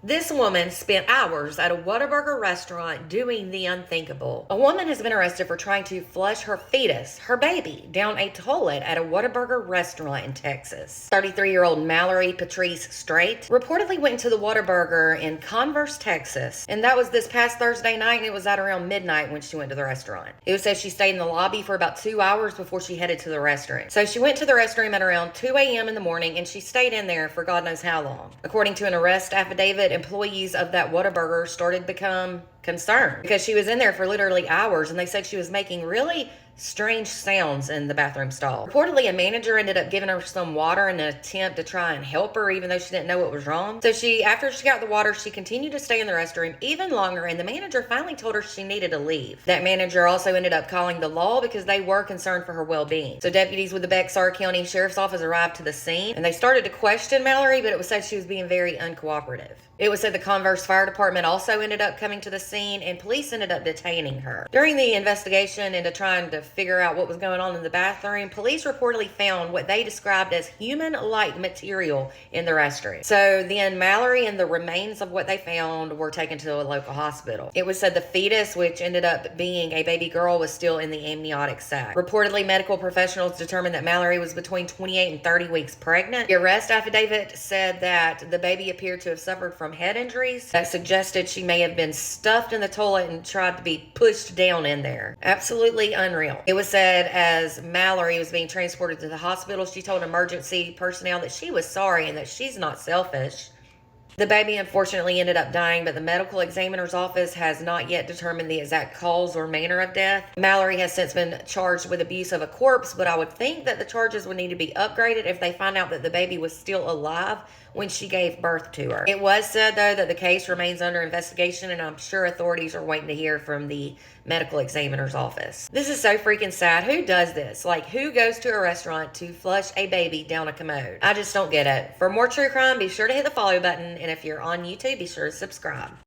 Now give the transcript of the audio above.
This woman spent hours at a Whataburger restaurant doing the unthinkable. A woman has been arrested for trying to flush her fetus, her baby, down a toilet at a Whataburger restaurant in Texas. 33-year-old Mallory Patrice Straight reportedly went into the Whataburger in Converse, Texas, and that was this past Thursday night, and it was at around midnight when she went to the restaurant. It was said she stayed in the lobby for about 2 hours before she headed to the restroom. So she went to the restroom at around 2 a.m. in the morning, and she stayed in there for God knows how long. According to an arrest affidavit, employees of that Whataburger started to become concerned because she was in there for literally hours, and they said she was making really strange sounds in the bathroom stall. Reportedly, a manager ended up giving her some water in an attempt to try and help her, even though she didn't know what was wrong. So after she got the water, she continued to stay in the restroom even longer, and the manager finally told her she needed to leave. That manager also ended up calling the law because they were concerned for her well-being. So deputies with the Bexar County Sheriff's Office arrived to the scene, and they started to question Mallory, but it was said she was being very uncooperative. It was said the Converse Fire Department also ended up coming to the scene, and police ended up detaining her. During the investigation into trying to figure out what was going on in the bathroom, police reportedly found what they described as human-like material in the restroom. So then Mallory and the remains of what they found were taken to a local hospital. It was said the fetus, which ended up being a baby girl, was still in the amniotic sac. Reportedly, medical professionals determined that Mallory was between 28 and 30 weeks pregnant. The arrest affidavit said that the baby appeared to have suffered from head injuries that suggested she may have been stuffed in the toilet and tried to be pushed down in there. Absolutely unreal. It was said as Mallory was being transported to the hospital, she told emergency personnel that she was sorry and that she's not selfish. The baby unfortunately ended up dying, but the medical examiner's office has not yet determined the exact cause or manner of death. Mallory has since been charged with abuse of a corpse, but I would think that the charges would need to be upgraded if they find out that the baby was still alive when she gave birth to her. It was said, though, that the case remains under investigation, and I'm sure authorities are waiting to hear from the medical examiner's office. This is so freaking sad. Who does this? Like, who goes to a restaurant to flush a baby down a commode? I just don't get it. For more true crime, be sure to hit the follow button, and if you're on YouTube, be sure to subscribe.